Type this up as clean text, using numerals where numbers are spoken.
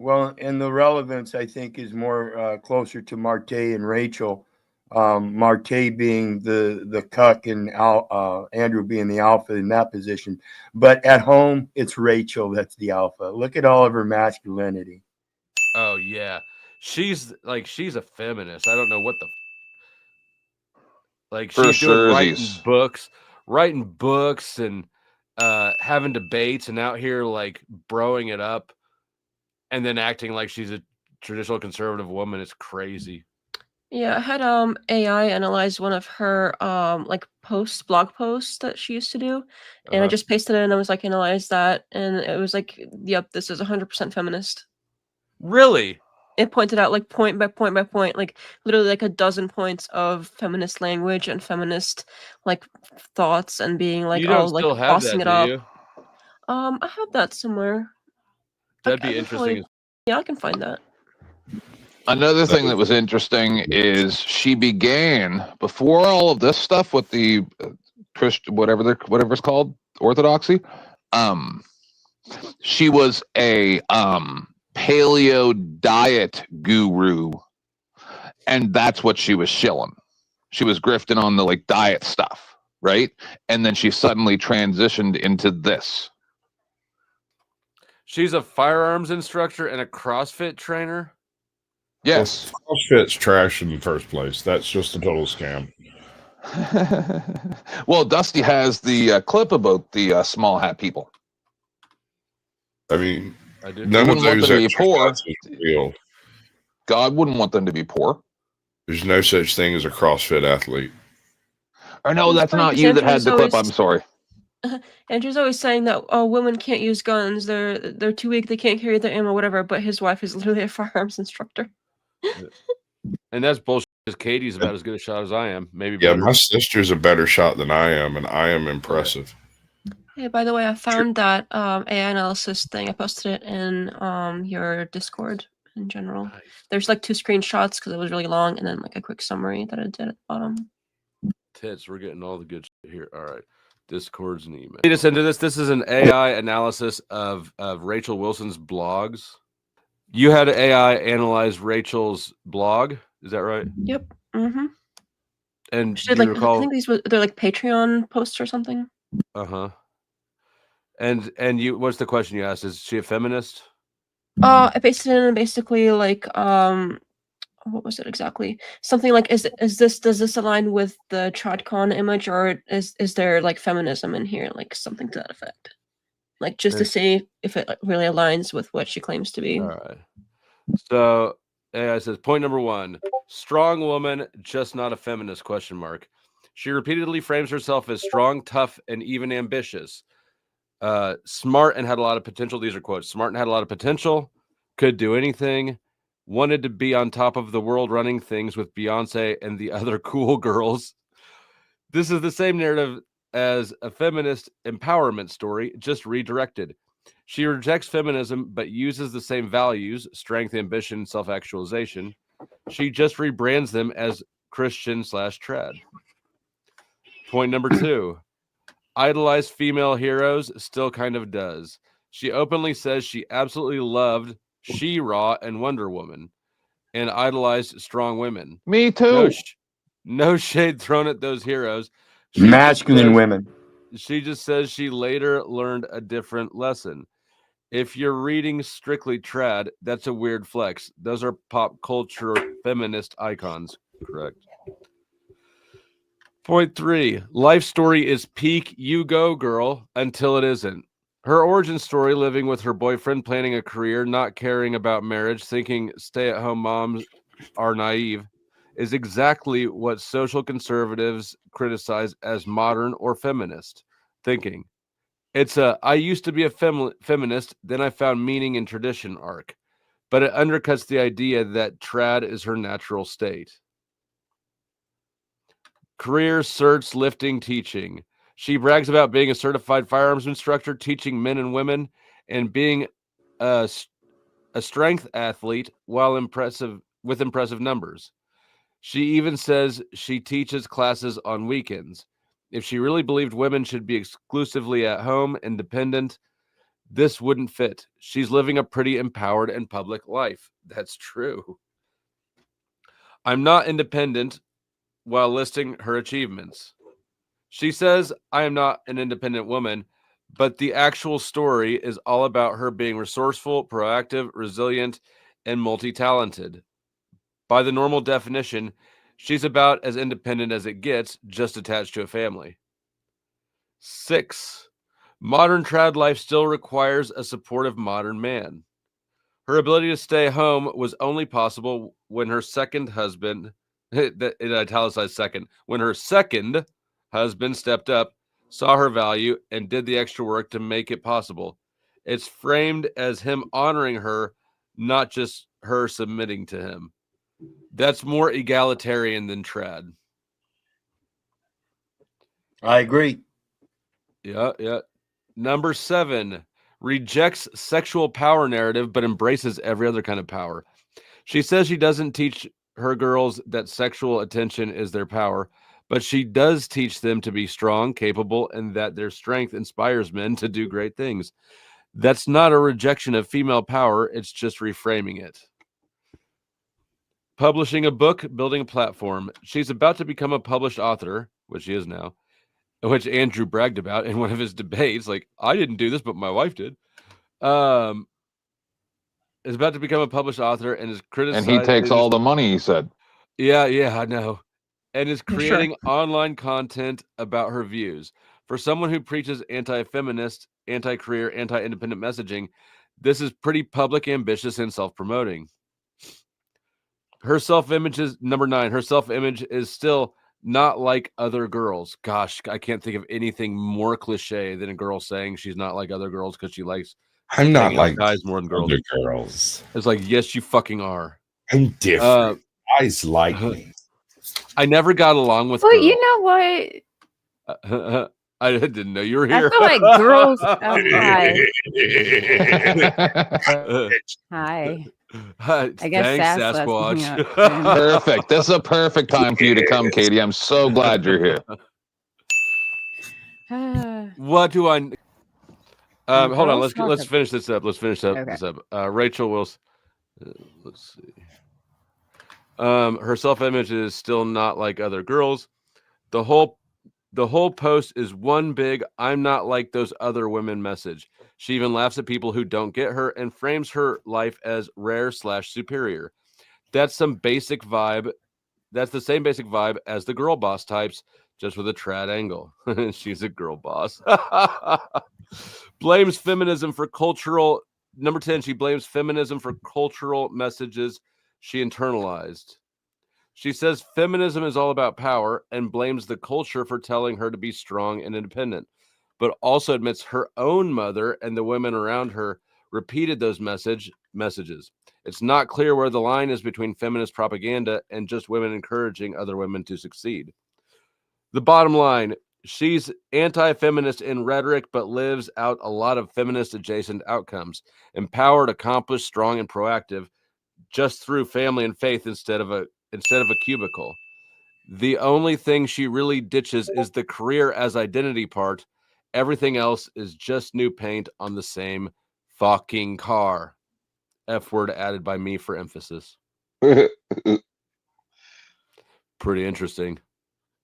Well, and the relevance, I think, is more closer to Marte and Rachel. Marte being the cuck and Andrew being the alpha in that position. But at home, it's Rachel that's the alpha. Look at all of her masculinity. Oh yeah, she's a feminist. I don't know what the like For she's doing surezies. writing books and having debates and out here like broing it up and then acting like she's a traditional conservative woman. It's crazy. Yeah, I had AI analyze one of her like blog posts that she used to do, and I just pasted it and I was like, analyze that, and it was like, yep, this is 100% feminist. Really? It pointed out like point by point by point, like literally like a dozen points of feminist language and feminist like thoughts and being like, You don't oh, like still have bossing that, it do up. you? I have that somewhere. That'd be I can interesting. yeah, I can find that. Another thing that was interesting is she began before all of this stuff with the Christian, whatever it's called, orthodoxy. She was a paleo diet guru, and that's what she was shilling. She was grifting on the like diet stuff, right? And then she suddenly transitioned into this. She's a firearms instructor and a CrossFit trainer. Yes. Well, CrossFit's trash in the first place. That's just a total scam. Well, Dusty has the clip about the small hat people. I mean, I do. none of Wouldn't want those them to be poor. exercises are real. God wouldn't want them to be poor. There's no such thing as a CrossFit athlete. Or no, It's that's funny not 'cause you that had Andrew's the clip. always- I'm sorry. Andrew's always saying that women can't use guns. They're too weak. They can't carry their ammo, whatever. But his wife is literally a firearms instructor. And that's bullshit because Katie's about as good a shot as I am. Maybe Yeah, better. my sister's a better shot than I am, and I am impressive. Hey, by the way, I found that AI analysis thing. I posted it in your Discord in general. Nice. There's like 2 screenshots because it was really long, and then like a quick summary that I did at the bottom. Tits, we're getting all the good shit here. All right. Discord's an email. Lead us into this. This is an AI analysis of Rachel Wilson's blogs. You had AI analyze Rachel's blog. Is that right? Yep. Mm-hmm. And She did, do you like, recall? I think they're like Patreon posts or something. Uh-huh. And you, what's the question you asked? Is she a feminist? I based it in basically like what was it exactly? Something like, does this align with the TradCon image, or is there like feminism in here, like something to that effect? Like just to see if it really aligns with what she claims to be. All right. So AI says point number 1: strong woman, just not a feminist ? She repeatedly frames herself as strong, tough, and even ambitious. Smart and had a lot of potential. These are quotes. Smart and had a lot of potential. Could do anything. Wanted to be on top of the world running things with Beyonce and the other cool girls. This is the same narrative as a feminist empowerment story, just redirected. She rejects feminism, but uses the same values, strength, ambition, self-actualization. She just rebrands them as Christian/trad. Point number 2. Idolize female heroes, still kind of does. She openly says she absolutely loved She-Ra and Wonder Woman and idolized strong women. Me too. No shade thrown at those heroes. Masculine women. She just says she later learned a different lesson. If you're reading strictly trad, that's a weird flex. Those are pop culture feminist icons. Correct. Point 3. Life story is peak you go girl until it isn't. Her origin story, living with her boyfriend, planning a career, not caring about marriage, thinking stay-at-home moms are naive, is exactly what social conservatives criticize as modern or feminist thinking. It's I used to be a feminist, then I found meaning in tradition arc, but it undercuts the idea that trad is her natural state. Career, certs, lifting, teaching. She brags about being a certified firearms instructor, teaching men and women, and being a strength athlete while impressive numbers. She even says she teaches classes on weekends. If she really believed women should be exclusively at home, independent, This wouldn't fit. She's living a pretty empowered and public life. That's true. I'm not independent while listing her achievements. She says I am not an independent woman, but the actual story is all about her being resourceful, proactive, resilient, and multi-talented. By the normal definition, she's about as independent as it gets, just attached to a family. 6. Modern trad life still requires a supportive modern man. Her ability to stay home was only possible when her second husband, in italicized second, when her second husband stepped up, saw her value, and did the extra work to make it possible. It's framed as him honoring her, not just her submitting to him. That's more egalitarian than trad. I agree. Yeah. Number 7, rejects sexual power narrative, but embraces every other kind of power. She says she doesn't teach her girls that sexual attention is their power, but she does teach them to be strong, capable, and that their strength inspires men to do great things. That's not a rejection of female power. It's just reframing it. Publishing a book, building a platform. She's about to become a published author, which she is now, which Andrew bragged about in one of his debates. Like, I didn't do this, but my wife did. Is about to become a published author and is criticized. And he takes all the money, he said. Yeah, I know. And is Sure. creating online content about her views. For someone who preaches anti-feminist, anti-career, anti-independent messaging, this is pretty public, ambitious, and self-promoting. Her self-image is number 9. Her self-image is still not like other girls. Gosh, I can't think of anything more cliche than a girl saying she's not like other girls because she likes I'm not hanging out with like guys more than girls. other girls. It's like, yes, you fucking are. I'm different. Guys like me. I never got along with Well, girls. you know what? I didn't know you were I here. feel like girls. Oh, hi. Hi. I guess Thanks, Sass left me Sasquatch. up. Perfect. This is a perfect time for you to come, Katie. I'm so glad you're here. What do I? Hold on. girls talk Let's ab- finish this up. Okay. This up. Rachel Wilson. Let's see. Her self-image is still not like other girls. The whole post is one big "I'm not like those other women" message. She even laughs at people who don't get her and frames her life as rare/superior. That's some basic vibe. That's the same basic vibe as the girl boss types, just with a trad angle. She's a girl boss. Blames feminism for cultural. Number 10, she blames feminism for cultural messages she internalized. She says feminism is all about power and blames the culture for telling her to be strong and independent, but also admits her own mother and the women around her repeated those messages. It's not clear where the line is between feminist propaganda and just women encouraging other women to succeed. The bottom line, she's anti-feminist in rhetoric, but lives out a lot of feminist-adjacent outcomes. Empowered, accomplished, strong, and proactive, just through family and faith instead of a cubicle. The only thing she really ditches is the career as identity part. Everything else is just new paint on the same fucking car. F word added by me for emphasis. Pretty interesting.